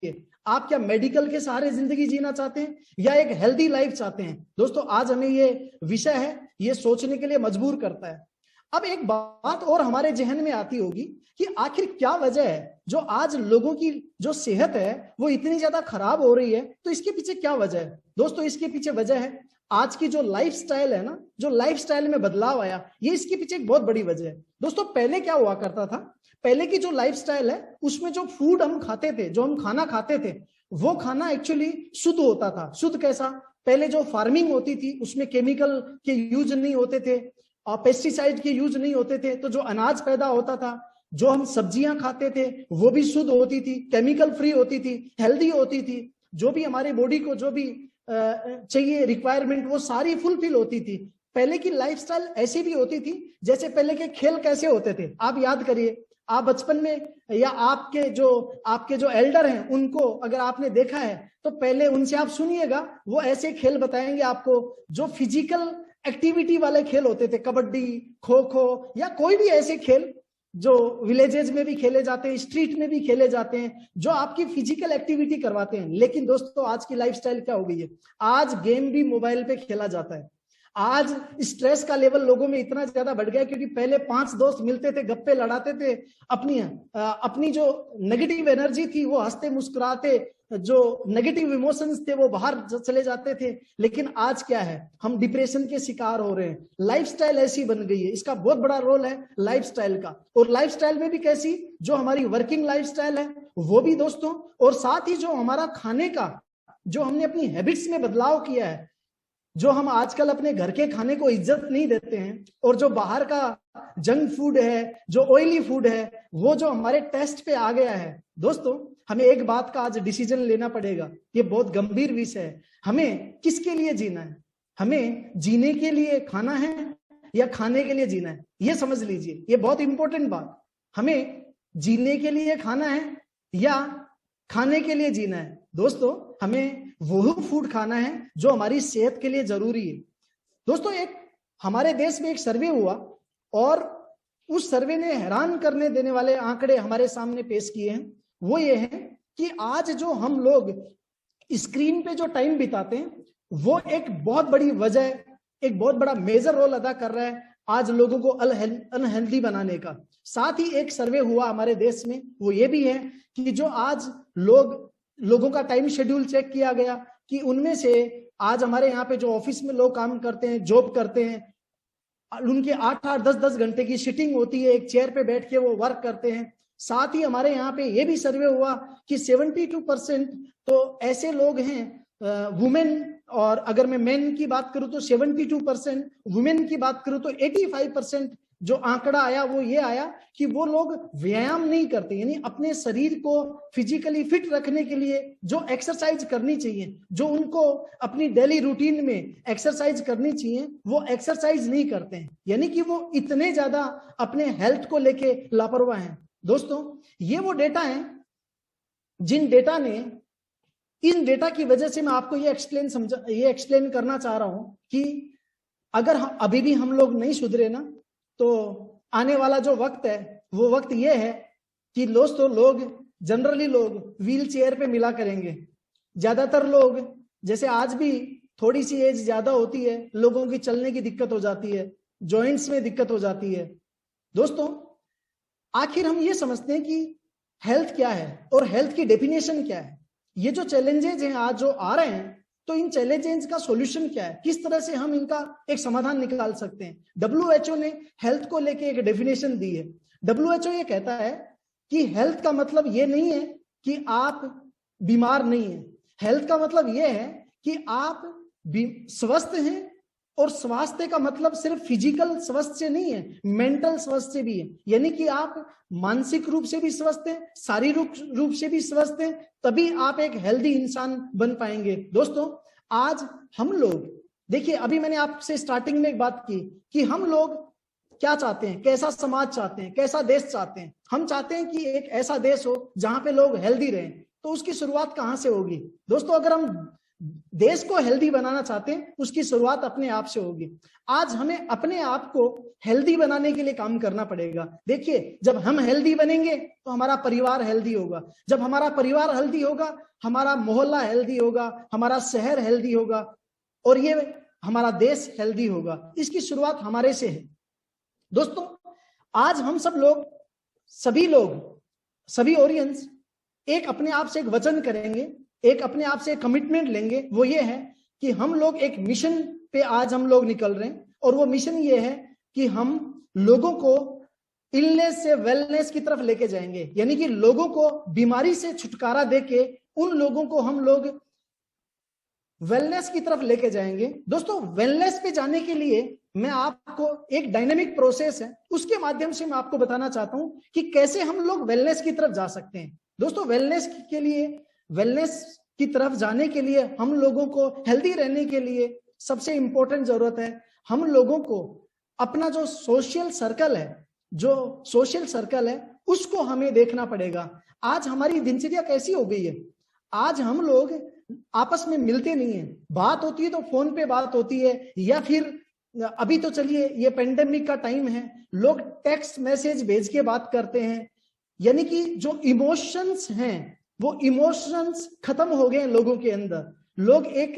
आप क्या मेडिकल के सहारे जिंदगी जीना चाहते हैं या एक हेल्दी लाइफ चाहते हैं? दोस्तों आज हमें ये विषय है, ये सोचने के लिए मजबूर करता है। अब एक बात और हमारे जहन में आती होगी कि आखिर क्या वजह है जो आज लोगों की जो सेहत है वो इतनी ज्यादा खराब हो रही है, तो इसके पीछे क्या वजह है? दोस्तों इसके पीछे वजह है आज की जो लाइफस्टाइल है ना, जो लाइफस्टाइल में बदलाव आया, ये इसके पीछे एक बहुत बड़ी वजह है। दोस्तों पहले क्या हुआ करता था, पहले की जो लाइफस्टाइल है उसमें जो फूड हम खाते थे, जो हम खाना खाते थे, वो खाना एक्चुअली शुद्ध होता था। शुद्ध कैसा? पहले जो फार्मिंग होती थी उसमें केमिकल के यूज नहीं होते थे और पेस्टिसाइड के यूज नहीं होते थे, तो जो अनाज पैदा होता था, जो हम सब्जियां खाते थे वो भी शुद्ध होती थी, केमिकल फ्री होती थी, हेल्दी होती थी। जो भी हमारे बॉडी को जो भी चाहिए रिक्वायरमेंट वो सारी फुलफिल होती थी। पहले की लाइफस्टाइल ऐसी भी होती थी जैसे पहले के खेल कैसे होते थे आप याद करिए। आप बचपन में या आपके जो एल्डर हैं उनको अगर आपने देखा है तो पहले उनसे आप सुनिएगा, वो ऐसे खेल बताएंगे आपको जो फिजिकल एक्टिविटी वाले खेल होते थे, कबड्डी, खो खो या कोई भी ऐसे खेल जो विलेजेस में भी खेले जाते हैं, स्ट्रीट में भी खेले जाते हैं, जो आपकी फिजिकल एक्टिविटी करवाते हैं। लेकिन दोस्तों आज की लाइफस्टाइल क्या हो गई है, आज गेम भी मोबाइल पे खेला जाता है। आज स्ट्रेस का लेवल लोगों में इतना ज्यादा बढ़ गया क्योंकि पहले 5 दोस्त मिलते थे, गप्पे लड़ाते थे, अपनी जो नेगेटिव एनर्जी थी वो हंसते मुस्कुराते, जो नेगेटिव इमोशंस थे वो बाहर चले जाते थे। लेकिन आज क्या है, हम डिप्रेशन के शिकार हो रहे हैं। लाइफस्टाइल ऐसी बन गई है, इसका बहुत बड़ा रोल है लाइफस्टाइल का। और लाइफस्टाइल में भी कैसी, जो हमारी वर्किंग लाइफस्टाइल है वो भी दोस्तों, और साथ ही जो हमारा खाने का, जो हमने अपनी हैबिट्स में बदलाव किया है, जो हम आजकल अपने घर के खाने को इज्जत नहीं देते हैं, और जो बाहर का जंक फूड है, जो ऑयली फूड है, वो जो हमारे टेस्ट पे आ गया है। दोस्तों हमें एक बात का आज डिसीजन लेना पड़ेगा, ये बहुत गंभीर विषय है। हमें किसके लिए जीना है? हमें जीने के लिए खाना है या खाने के लिए जीना है? ये समझ लीजिए, ये बहुत इंपॉर्टेंट बात। हमें जीने के लिए खाना है या खाने के लिए जीना है? दोस्तों हमें वो फूड खाना है जो हमारी सेहत के लिए जरूरी है। दोस्तों एक हमारे देश में एक सर्वे हुआ और उस सर्वे ने हैरान करने देने वाले आंकड़े हमारे सामने पेश किए हैं। वो ये है कि आज जो हम लोग स्क्रीन पे जो टाइम बिताते हैं वो एक बहुत बड़ी वजह, एक बहुत बड़ा मेजर रोल अदा कर रहा है आज लोगों को अनहेल्दी बनाने का। साथ ही एक सर्वे हुआ हमारे देश में, वो ये भी है कि जो आज लोगों का टाइम शेड्यूल चेक किया गया कि उनमें से आज हमारे यहाँ पे जो ऑफिस में लोग काम करते हैं, जॉब करते हैं, उनके 8-8, 10-10 घंटे की सिटिंग होती है, एक चेयर पे बैठ के वो वर्क करते हैं। साथ ही हमारे यहाँ पे ये भी सर्वे हुआ कि 72% तो ऐसे लोग हैं वुमेन, और अगर मैं मेन की बात करूं तो 72%, वुमेन की बात करूं तो 85%। जो आंकड़ा आया वो ये आया कि वो लोग व्यायाम नहीं करते, यानी अपने शरीर को फिजिकली फिट रखने के लिए जो एक्सरसाइज करनी चाहिए, जो उनको अपनी डेली रूटीन में एक्सरसाइज करनी चाहिए, वो एक्सरसाइज नहीं करते हैं। यानी कि वो इतने ज्यादा अपने हेल्थ को लेके लापरवाह हैं। दोस्तों ये वो डेटा है जिन डेटा ने, इन डेटा की वजह से मैं आपको ये एक्सप्लेन करना चाह रहा हूं कि अगर अभी भी हम लोग नहीं सुधरे ना, तो आने वाला जो वक्त है वो वक्त ये है कि दोस्तों लोग जनरली लोग व्हील चेयर पे मिला करेंगे। ज्यादातर लोग, जैसे आज भी थोड़ी सी एज ज्यादा होती है, लोगों की चलने की दिक्कत हो जाती है, जॉइंट्स में दिक्कत हो जाती है। दोस्तों आखिर हम ये समझते हैं कि हेल्थ क्या है और हेल्थ की डेफिनेशन क्या है। ये जो चैलेंजेस हैं आज जो आ रहे हैं, तो इन चैलेंजेस का सॉल्यूशन क्या है, किस तरह से हम इनका एक समाधान निकाल सकते हैं। WHO ने हेल्थ को लेके एक डेफिनेशन दी है। WHO ये कहता है कि हेल्थ का मतलब ये नहीं है कि आप बीमार नहीं है, हेल्थ का मतलब ये है कि आप स्वस्थ हैं, और स्वास्थ्य का मतलब सिर्फ फिजिकल स्वस्थ से नहीं है, मेंटल स्वस्थ से भी है। यानी कि आप मानसिक रूप से भी स्वस्थ हैं, शारीरिक रूप से भी स्वस्थ हैं, तभी आप एक हेल्दी इंसान बन पाएंगे। दोस्तों आज हम लोग देखिए, अभी मैंने आपसे स्टार्टिंग में एक बात की कि हम लोग क्या चाहते हैं, कैसा समाज चाहते हैं, कैसा देश चाहते हैं। हम चाहते हैं कि एक ऐसा देश हो जहां पे लोग हेल्दी रहें। तो उसकी शुरुआत कहां से होगी दोस्तों? अगर हम देश को हेल्दी बनाना चाहते हैं, उसकी शुरुआत अपने आप से होगी। आज हमें अपने आप को हेल्दी बनाने के लिए काम करना पड़ेगा। देखिए, जब हम हेल्दी बनेंगे तो हमारा परिवार हेल्दी होगा, जब हमारा परिवार हेल्दी होगा हमारा मोहल्ला हेल्दी होगा, हमारा शहर हेल्दी होगा और ये हमारा देश हेल्दी होगा। इसकी शुरुआत हमारे से है। दोस्तों, आज हम सब लोग, सभी ऑडियंस एक अपने आप से एक वचन करेंगे, एक अपने आप से एक कमिटमेंट लेंगे। वो ये है कि हम लोग एक मिशन पे आज हम लोग निकल रहे हैं और वो मिशन ये है कि हम लोगों को इलनेस से वेलनेस की तरफ लेके जाएंगे, यानी कि लोगों को बीमारी से छुटकारा देके उन लोगों को हम लोग वेलनेस की तरफ लेके जाएंगे। दोस्तों, वेलनेस पे जाने के लिए मैं आपको एक डायनेमिक प्रोसेस है, उसके माध्यम से मैं आपको बताना चाहता हूं कि कैसे हम लोग वेलनेस की तरफ जा सकते हैं। दोस्तों, वेलनेस की तरफ जाने के लिए, हम लोगों को हेल्दी रहने के लिए सबसे इंपॉर्टेंट जरूरत है हम लोगों को अपना जो सोशल सर्कल है उसको हमें देखना पड़ेगा। आज हमारी दिनचर्या कैसी हो गई है, आज हम लोग आपस में मिलते नहीं है, बात होती है तो फोन पे बात होती है, या फिर अभी तो चलिए ये पेंडेमिक का टाइम है, लोग टेक्स्ट मैसेज भेज के बात करते हैं। यानी कि जो इमोशंस हैं वो इमोशंस खत्म हो गए लोगों के अंदर, लोग एक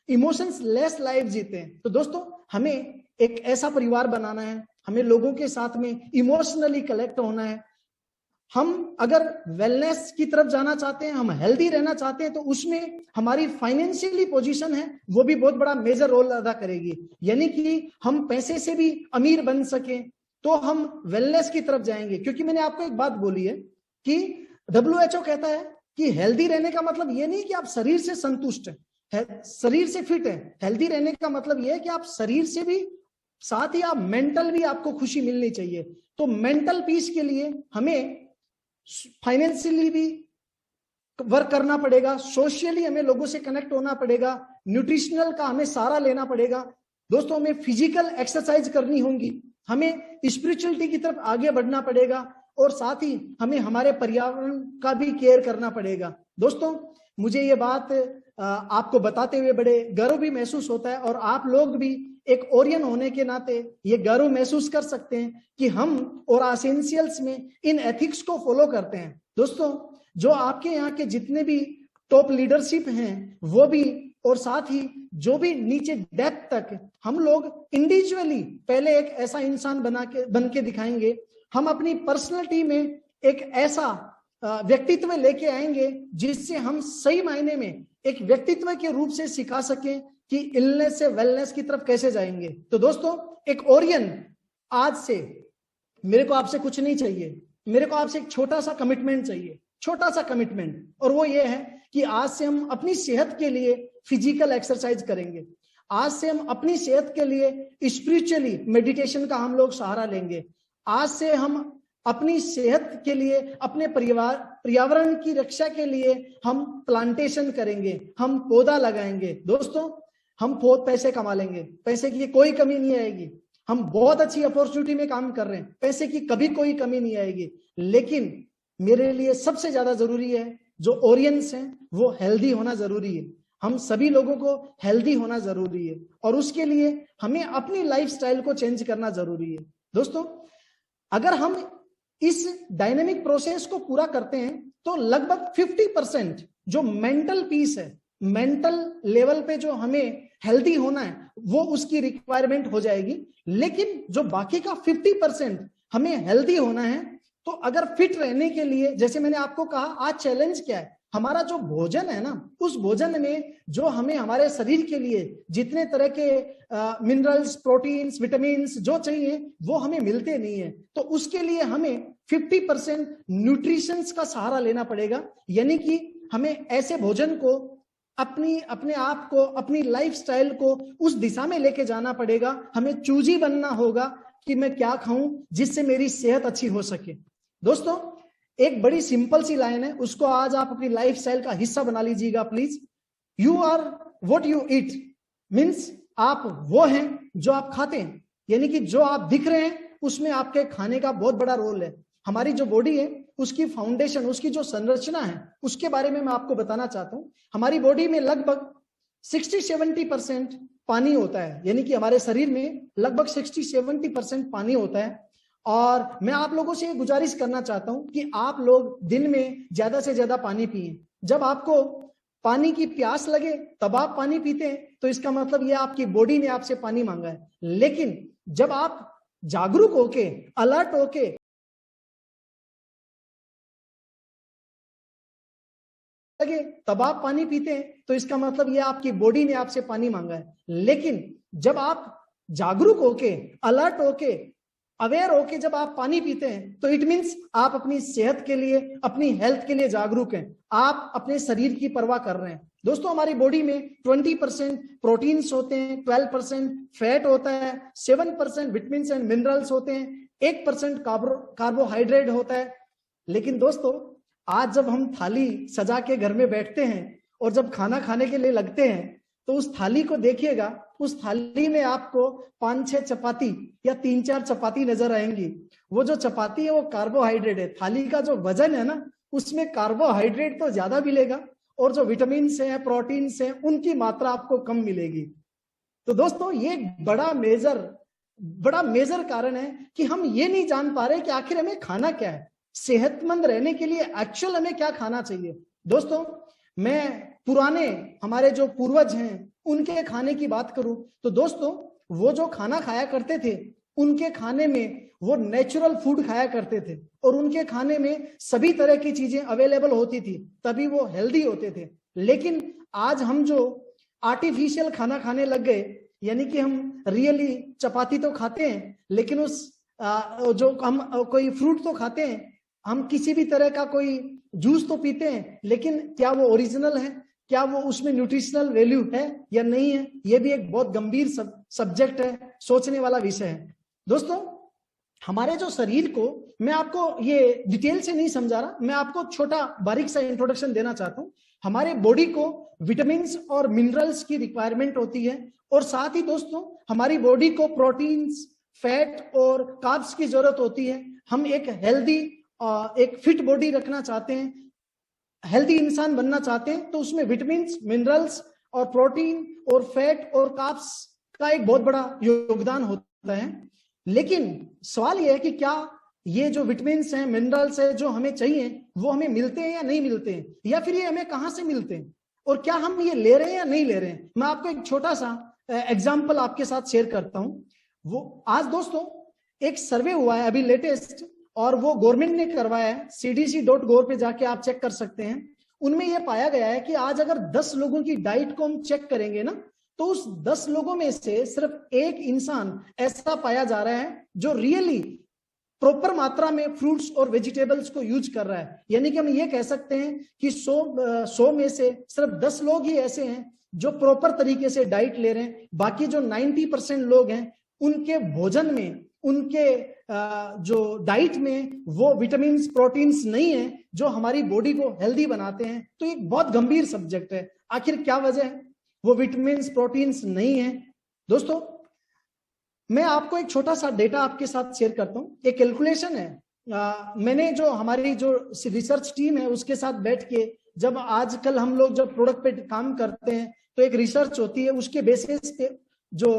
इमोशंस लेस लाइफ जीते हैं। तो दोस्तों, हमें एक ऐसा परिवार बनाना है, हमें लोगों के साथ में इमोशनली कनेक्ट होना है। हम अगर वेलनेस की तरफ जाना चाहते हैं, हम हेल्दी रहना चाहते हैं, तो उसमें हमारी फाइनेंशियली पोजीशन है वो भी बहुत बड़ा मेजर रोल अदा करेगी। यानी कि हम पैसे से भी अमीर बन सके तो हम वेलनेस की तरफ जाएंगे। क्योंकि मैंने आपको एक बात बोली है कि WHO कहता है कि हेल्दी रहने का मतलब ये नहीं कि आप शरीर से संतुष्ट है, शरीर से फिट है। हेल्दी रहने का मतलब ये है कि आप शरीर से भी, साथ ही आप मेंटल भी, आपको खुशी मिलनी चाहिए। तो मेंटल पीस के लिए हमें फाइनेंशियली भी वर्क करना पड़ेगा, सोशली हमें लोगों से कनेक्ट होना पड़ेगा, न्यूट्रिशनल का हमें सहारा लेना पड़ेगा। दोस्तों, हमें फिजिकल एक्सरसाइज करनी होगी, हमें स्पिरिचुअलिटी की तरफ आगे बढ़ना पड़ेगा और साथ ही हमें हमारे पर्यावरण का भी केयर करना पड़ेगा। दोस्तों, मुझे ये बात आपको बताते हुए बड़े गर्व भी महसूस होता है और आप लोग भी एक ओरियन होने के नाते ये गर्व महसूस कर सकते हैं कि हम और एसेंशियल्स में इन एथिक्स को फॉलो करते हैं। दोस्तों, जो आपके यहाँ के जितने भी टॉप लीडरशिप हैं वो भी, और साथ ही जो भी नीचे डेप्थ तक, हम लोग इंडिविजुअली पहले एक ऐसा इंसान बन के दिखाएंगे। हम अपनी पर्सनैलिटी में एक ऐसा व्यक्तित्व लेके आएंगे जिससे हम सही मायने में एक व्यक्तित्व के रूप से सिखा सकें कि इलनेस से वेलनेस की तरफ कैसे जाएंगे। तो दोस्तों, एक ओरियन, आज से मेरे को आपसे कुछ नहीं चाहिए, मेरे को आपसे एक छोटा सा कमिटमेंट चाहिए, छोटा सा कमिटमेंट, और वो ये है कि आज से हम अपनी सेहत के लिए फिजिकल एक्सरसाइज करेंगे, आज से हम अपनी सेहत के लिए स्पिरिचुअली मेडिटेशन का हम लोग सहारा लेंगे, आज से हम अपनी सेहत के लिए, अपने पर्यावरण की रक्षा के लिए हम प्लांटेशन करेंगे, हम पौधा लगाएंगे। दोस्तों, हम बहुत पैसे कमा लेंगे, पैसे की कोई कमी नहीं आएगी, हम बहुत अच्छी अपॉर्चुनिटी में काम कर रहे हैं, पैसे की कभी कोई कमी नहीं आएगी। लेकिन मेरे लिए सबसे ज्यादा जरूरी है, जो ऑडियंस है वो हेल्दी होना जरूरी है, हम सभी लोगों को हेल्दी होना जरूरी है और उसके लिए हमें अपनी लाइफस्टाइल को चेंज करना जरूरी है। दोस्तों, अगर हम इस डायनेमिक प्रोसेस को पूरा करते हैं तो लगभग 50% जो मेंटल पीस है, मेंटल लेवल पे जो हमें हेल्दी होना है वो उसकी रिक्वायरमेंट हो जाएगी। लेकिन जो बाकी का 50% हमें हेल्दी होना है, तो अगर फिट रहने के लिए, जैसे मैंने आपको कहा, आज चैलेंज क्या है, हमारा जो भोजन है ना, उस भोजन में जो हमें हमारे शरीर के लिए जितने तरह के मिनरल्स, प्रोटीन्स, विटामिन्स जो चाहिए वो हमें मिलते नहीं है। तो उसके लिए हमें 50% न्यूट्रिशंस का सहारा लेना पड़ेगा। यानी कि हमें ऐसे भोजन को अपने आप को, अपनी लाइफस्टाइल को उस दिशा में लेके जाना पड़ेगा। हमें चूजी बनना होगा कि मैं क्या खाऊं जिससे मेरी सेहत अच्छी हो सके। दोस्तों, एक बड़ी सिंपल सी लाइन है, उसको आज आप अपनी लाइफस्टाइल का हिस्सा बना लीजिएगा please. You are what you eat, means आप वो हैं जो आप खाते हैं। यानी कि जो आप दिख रहे हैं उसमें आपके खाने का बहुत बड़ा रोल है। हमारी जो बॉडी है उसकी फाउंडेशन, उसकी जो संरचना है, उसके बारे में मैं आपको बताना चाहता हूं। हमारी बॉडी में लगभग 60-70% पानी होता है, यानी कि हमारे शरीर में लगभग 60-70% पानी होता है। और मैं आप लोगों से गुजारिश करना चाहता हूं कि आप लोग दिन में ज्यादा से ज्यादा पानी पिए। जब आपको पानी की प्यास लगे तब आप पानी पीते हैं, तो इसका मतलब यह आपकी बॉडी ने आपसे पानी मांगा है। लेकिन जब आप जागरूक होके, अलर्ट होके लगे तब आप पानी पीते हैं, तो इसका मतलब यह आपकी बॉडी ने आपसे पानी मांगा है। लेकिन जब आप जागरूक होके, अलर्ट होके, अवेयर होके जब आप पानी पीते हैं, तो इट मीन्स आप अपनी सेहत के लिए, अपनी हेल्थ के लिए जागरूक हैं, आप अपने शरीर की परवाह कर रहे हैं। दोस्तों, हमारी बॉडी में 20% प्रोटीन्स होते हैं, 12% फैट होता है, 7% विटामिन्स एंड मिनरल्स होते हैं, 1% कार्बोहाइड्रेट होता है। लेकिन दोस्तों, आज जब हम थाली सजा के घर में बैठते हैं और जब खाना खाने के लिए लगते हैं, तो उस थाली को देखिएगा, उस थाली में आपको 5-6 चपाती या 3-4 चपाती नजर आएंगी। वो जो चपाती है वो कार्बोहाइड्रेट है। थाली का जो वजन है ना, उसमें कार्बोहाइड्रेट तो ज्यादा मिलेगा और जो विटामिन हैं, प्रोटीन हैं, उनकी मात्रा आपको कम मिलेगी। तो दोस्तों, ये बड़ा मेजर कारण है कि हम ये नहीं जान पा रहे कि आखिर हमें खाना क्या है, सेहतमंद रहने के लिए एक्चुअल हमें क्या खाना चाहिए। दोस्तों, मैं पुराने हमारे जो पूर्वज हैं उनके खाने की बात करूं, तो दोस्तों वो जो खाना खाया करते थे, उनके खाने में वो नेचुरल फूड खाया करते थे और उनके खाने में सभी तरह की चीजें अवेलेबल होती थी, तभी वो हेल्दी होते थे। लेकिन आज हम जो आर्टिफिशियल खाना खाने लग गए, यानी कि हम रियली चपाती तो खाते हैं, लेकिन उस जो हम कोई फ्रूट तो खाते हैं, हम किसी भी तरह का कोई जूस तो पीते हैं, लेकिन क्या वो ओरिजिनल है, क्या वो उसमें न्यूट्रिशनल वैल्यू है या नहीं है, ये भी एक बहुत गंभीर सब्जेक्ट है, सोचने वाला विषय है। दोस्तों, हमारे जो शरीर को, मैं आपको ये डिटेल से नहीं समझा रहा, मैं आपको छोटा बारीक सा इंट्रोडक्शन देना चाहता हूं। हमारे बॉडी को विटामिन्स और मिनरल्स की रिक्वायरमेंट होती है, और साथ ही दोस्तों हमारी बॉडी को प्रोटीन्स, फैट और कार्ब्स की जरूरत होती है। हम एक हेल्दी, एक फिट बॉडी रखना चाहते हैं, हेल्दी इंसान बनना चाहते हैं, तो उसमें विटामिन्स, मिनरल्स और प्रोटीन और फैट और कार्ब्स का एक बहुत बड़ा योगदान होता है। लेकिन सवाल यह है कि क्या ये जो विटामिन्स हैं, मिनरल्स हैं, जो हमें चाहिए, वो हमें मिलते हैं या नहीं मिलते हैं, या फिर ये हमें कहां से मिलते हैं, और क्या हम ये ले रहे हैं या नहीं ले रहे हैं। मैं आपको एक छोटा सा एग्जाम्पल आपके साथ शेयर करता हूं। वो आज दोस्तों एक सर्वे हुआ है अभी लेटेस्ट, और वो गवर्नमेंट ने करवाया है, cdc.gov पे जाके आप चेक कर सकते हैं। उनमें यह पाया गया है कि आज अगर 10 लोगों की डाइट को हम चेक करेंगे ना, तो उस 10 लोगों में से सिर्फ एक इंसान ऐसा पाया जा रहा है जो रियली प्रॉपर मात्रा में फ्रूट्स और वेजिटेबल्स को यूज कर रहा है। यानी कि हम ये कह सकते हैं कि 100 में से सिर्फ 10 लोग ही ऐसे हैं जो प्रॉपर तरीके से डाइट ले रहे हैं। बाकी जो 90% लोग हैं, उनके भोजन में, उनके जो डाइट में वो विटामिन्स, प्रोटीन्स नहीं है जो हमारी बॉडी को हेल्दी बनाते हैं। तो एक बहुत गंभीर सब्जेक्ट है, आखिर क्या वजह है वो विटामिन्स, प्रोटीन्स नहीं है। दोस्तों, मैं आपको एक छोटा सा डेटा आपके साथ शेयर करता हूं। एक कैलकुलेशन है, मैंने जो हमारी जो रिसर्च टीम है उसके साथ बैठ के, जब आजकल हम लोग जब प्रोडक्ट पे काम करते हैं तो एक रिसर्च होती है, उसके बेसिस पे जो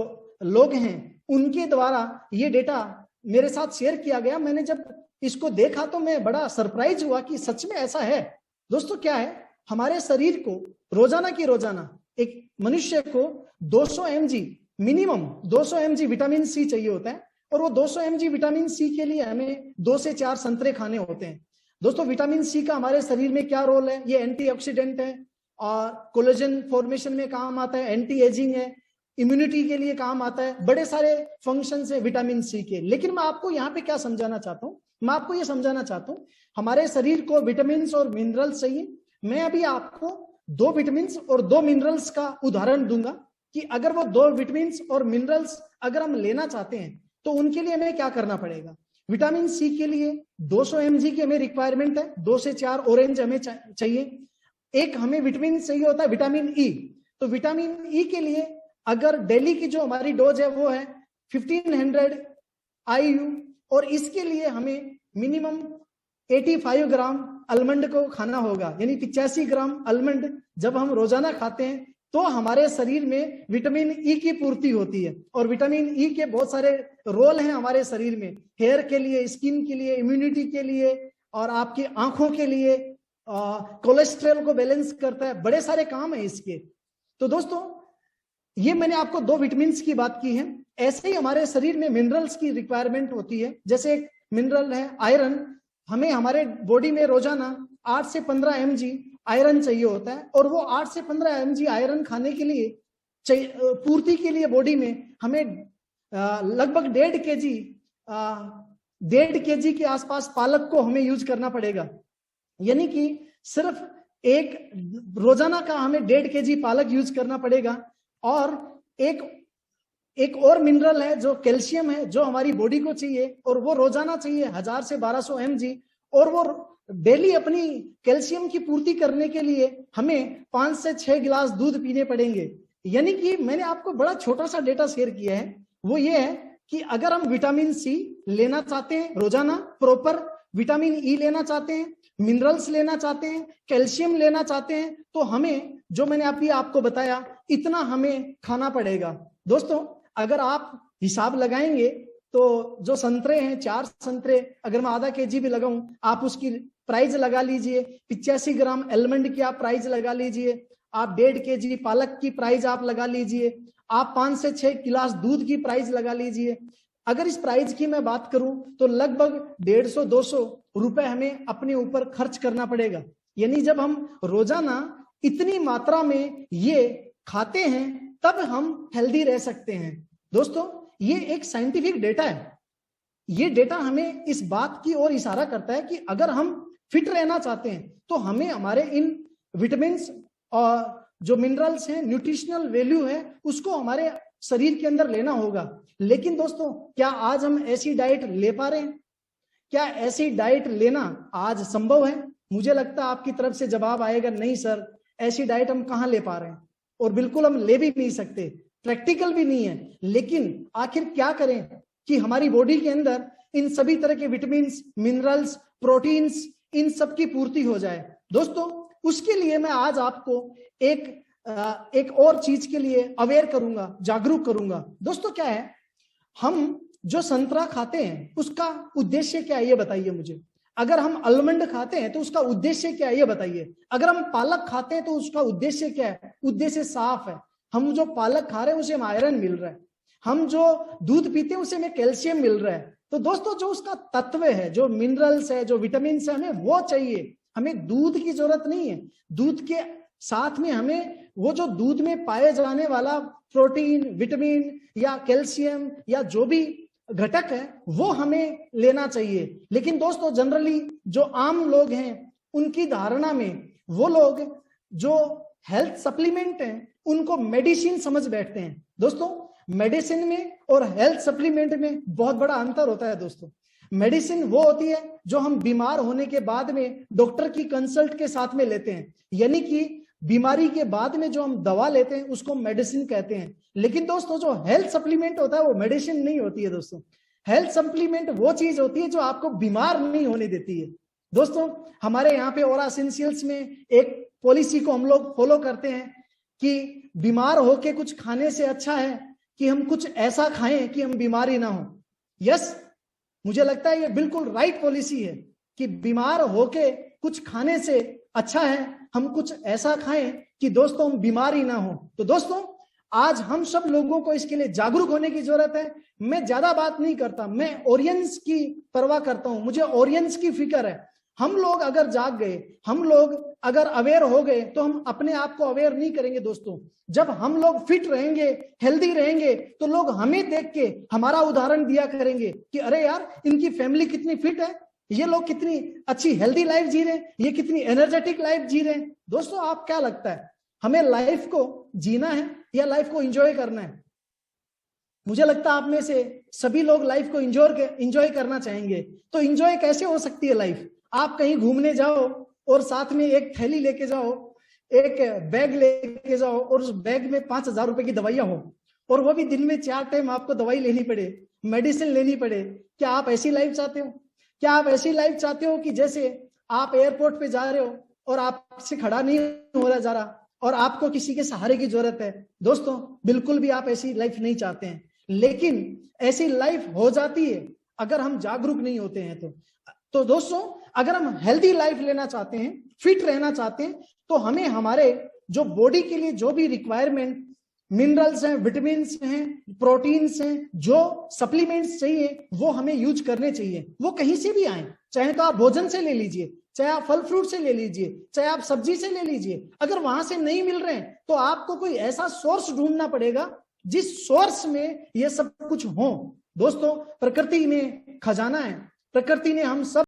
लोग हैं उनके द्वारा ये डेटा मेरे साथ शेयर किया गया। मैंने जब इसको देखा तो मैं बड़ा सरप्राइज हुआ कि सच में ऐसा है। दोस्तों, क्या है, हमारे शरीर को रोजाना की रोजाना एक मनुष्य को 200 mg, minimum 200 mg vitamin C चाहिए होता है, और वो 200 mg विटामिन सी के लिए हमें 2 से 4 संतरे खाने होते हैं। दोस्तों, विटामिन सी का हमारे शरीर में क्या रोल है? ये एंटीऑक्सीडेंट है और कोलेजन फॉर्मेशन में काम आता है, एंटी एजिंग है, इम्यूनिटी के लिए काम आता है, बड़े सारे फंक्शन है विटामिन सी के। लेकिन मैं आपको यहाँ पे क्या समझाना चाहता हूँ, मैं आपको ये समझाना चाहता हूँ हमारे शरीर को विटामिन और मिनरल्स चाहिए। मैं अभी आपको 2 विटामिन और 2 मिनरल्स का उदाहरण दूंगा कि अगर वो 2 विटामिन और मिनरल्स अगर हम लेना चाहते हैं तो उनके लिए हमें क्या करना पड़ेगा। विटामिन सी के लिए 200 mg की हमें रिक्वायरमेंट है, 2 से 4 ऑरेंज हमें चाहिए। एक हमें विटामिन चाहिए होता है विटामिन ई। तो विटामिन ई के लिए अगर डेली की जो हमारी डोज है वो है 1500 IU, और इसके लिए हमें मिनिमम 85 ग्राम आलमंड को खाना होगा, यानी 85 ग्राम आलमंड जब हम रोजाना खाते हैं तो हमारे शरीर में विटामिन ई की पूर्ति होती है। और विटामिन ई के बहुत सारे रोल हैं हमारे शरीर में, हेयर के लिए, स्किन के लिए, इम्यूनिटी के लिए, और आपकी आंखों के लिए, कोलेस्ट्रॉल को बैलेंस करता है, बड़े सारे काम है इसके। तो दोस्तों ये मैंने आपको 2 विटामिन की बात की है। ऐसे ही हमारे शरीर में मिनरल्स की रिक्वायरमेंट होती है। जैसे एक मिनरल है आयरन, हमें हमारे बॉडी में रोजाना 8 से 15 mg आयरन चाहिए होता है, और वो 8 से 15 mg आयरन खाने के लिए पूर्ति के लिए बॉडी में हमें लगभग 1.5 kg के आसपास पालक को हमें यूज करना पड़ेगा। यानी कि सिर्फ एक रोजाना का हमें 1.5 kg पालक यूज करना पड़ेगा। और एक और मिनरल है जो कैल्शियम है, जो हमारी बॉडी को चाहिए, और वो रोजाना चाहिए 1000 से 1200 mg। और वो डेली अपनी कैल्शियम की पूर्ति करने के लिए हमें 5 से 6 गिलास दूध पीने पड़ेंगे। यानी कि मैंने आपको बड़ा छोटा सा डेटा शेयर किया है, वो ये है कि अगर हम विटामिन सी लेना चाहते हैं रोजाना, प्रॉपर विटामिन ई लेना चाहते हैं, मिनरल्स लेना चाहते हैं, कैल्शियम लेना चाहते हैं, तो हमें जो मैंने अभी आपको बताया इतना हमें खाना पड़ेगा। दोस्तों अगर आप हिसाब लगाएंगे तो जो संतरे हैं, 4 संतरे अगर मैं आधा kg भी लगाऊं, आप उसकी प्राइस लगा लीजिए, 85 ग्राम आलमंड की आप प्राइस लगा लीजिए, आप 1.5 kg पालक की प्राइस आप लगा लीजिए, आप 5 से 6 गिलास दूध की प्राइस लगा लीजिए। अगर इस प्राइस की मैं बात करूं तो लगभग 150-200 रुपए हमें अपने ऊपर खर्च करना पड़ेगा। यानी जब हम रोजाना इतनी मात्रा में ये खाते हैं तब हम हेल्दी रह सकते हैं। दोस्तों ये एक साइंटिफिक डेटा है। ये डेटा हमें इस बात की ओर इशारा करता है कि अगर हम फिट रहना चाहते हैं तो हमें हमारे इन विटामिन और जो मिनरल्स हैं, न्यूट्रिशनल वैल्यू है, उसको हमारे शरीर के अंदर लेना होगा। लेकिन दोस्तों क्या आज हम ऐसी डाइट ले पा रहे हैं? क्या ऐसी डाइट लेना आज संभव है? मुझे लगता है आपकी तरफ से जवाब आएगा नहीं सर, ऐसी डाइट हम कहां ले पा रहे हैं, और बिल्कुल हम ले भी नहीं सकते, प्रैक्टिकल भी नहीं है। लेकिन आखिर क्या करें कि हमारी बॉडी के अंदर इन सभी तरह के विटामिन, मिनरल्स, प्रोटीन्स, इन सब की पूर्ति हो जाए। दोस्तों उसके लिए मैं आज आपको एक और चीज के लिए अवेयर करूंगा, जागरूक करूंगा। दोस्तों क्या है, हम जो संतरा खाते हैं उसका उद्देश्य क्या है ये बताइए मुझे। अगर हम आलमंड खाते हैं तो उसका उद्देश्य क्या है ये बताइए। अगर हम पालक खाते हैं तो उसका उद्देश्य क्या है? उद्देश्य साफ है, हम जो पालक खा रहे हैं उसे हमें आयरन मिल रहा है, हम जो दूध पीते हैं उसे हमें कैल्शियम मिल रहा है। तो दोस्तों जो उसका तत्व है, जो मिनरल्स है, जो विटामिन है, हमें वो चाहिए। हमें दूध की जरूरत नहीं है। दूध के साथ में हमें वो जो दूध में पाए जाने वाला प्रोटीन, विटामिन या कैल्शियम या जो भी घटक है वो हमें लेना चाहिए। लेकिन दोस्तों जनरली जो आम लोग हैं उनकी धारणा में वो लोग जो हेल्थ सप्लीमेंट हैं उनको मेडिसिन समझ बैठते हैं। दोस्तों मेडिसिन में और हेल्थ सप्लीमेंट में बहुत बड़ा अंतर होता है। दोस्तों मेडिसिन वो होती है जो हम बीमार होने के बाद में डॉक्टर की कंसल्ट के साथ में लेते हैं, यानी कि बीमारी के बाद में जो हम दवा लेते हैं उसको मेडिसिन कहते हैं। लेकिन दोस्तों जो हेल्थ सप्लीमेंट होता है वो मेडिसिन नहीं होती है। दोस्तों हेल्थ सप्लीमेंट वो चीज होती है जो आपको बीमार नहीं होने देती है। दोस्तों हमारे यहाँ पे ओरा एसेंशियल्स में एक पॉलिसी को हम लोग फॉलो करते हैं कि बीमार होके कुछ खाने से अच्छा है कि हम कुछ ऐसा खाएं कि हम बीमारी ना हो। यस, मुझे लगता है ये बिल्कुल राइट पॉलिसी है कि बीमार होके कुछ खाने से अच्छा है हम कुछ ऐसा खाएं कि दोस्तों हम बीमारी ना हो। तो दोस्तों आज हम सब लोगों को इसके लिए जागरूक होने की जरूरत है। मैं ज्यादा बात नहीं करता, मैं ऑडियंस की परवाह करता हूं, मुझे ऑडियंस की फिक्र है। हम लोग अगर जाग गए, हम लोग अगर अवेयर हो गए तो हम अपने आप को अवेयर नहीं करेंगे। दोस्तों जब हम लोग फिट रहेंगे, हेल्दी रहेंगे तो लोग हमें देख के हमारा उदाहरण दिया करेंगे कि अरे यार इनकी फैमिली कितनी फिट है, ये लोग कितनी अच्छी हेल्दी लाइफ जी रहे हैं, ये कितनी एनर्जेटिक लाइफ जी रहे हैं। दोस्तों आप क्या लगता है, हमें लाइफ को जीना है या लाइफ को एंजॉय करना है? मुझे लगता है आप में से सभी लोग लाइफ को एंजॉय करना चाहेंगे। तो एंजॉय कैसे हो सकती है लाइफ? आप कहीं घूमने जाओ और साथ में एक थैली लेके जाओ, एक बैग लेके जाओ और उस बैग में 5,000 रुपए की दवाइयां हो, और वो भी दिन में 4 टाइम आपको दवाई लेनी पड़े, मेडिसिन लेनी पड़े। क्या आप ऐसी लाइफ चाहते हो? क्या आप ऐसी लाइफ चाहते हो कि जैसे आप एयरपोर्ट पे जा रहे हो और आपसे खड़ा नहीं हो रहा जा रहा और आपको किसी के सहारे की जरूरत है? दोस्तों बिल्कुल भी आप ऐसी लाइफ नहीं चाहते हैं, लेकिन ऐसी लाइफ हो जाती है अगर हम जागरूक नहीं होते हैं। तो दोस्तों अगर हम हेल्दी लाइफ लेना चाहते हैं, फिट रहना चाहते हैं, तो हमें हमारे जो बॉडी के लिए जो भी रिक्वायरमेंट मिनरल्स हैं, विटामिन्स हैं, प्रोटीन्स हैं, जो सप्लीमेंट्स चाहिए वो हमें यूज करने चाहिए। वो कहीं से भी आए, चाहे तो आप भोजन से ले लीजिए, चाहे आप फल फ्रूट से ले लीजिए, चाहे आप सब्जी से ले लीजिए। अगर वहां से नहीं मिल रहे हैं तो आपको कोई ऐसा सोर्स ढूंढना पड़ेगा जिस सोर्स में ये सब कुछ हो। दोस्तों प्रकृति में खजाना है, प्रकृति ने हम सब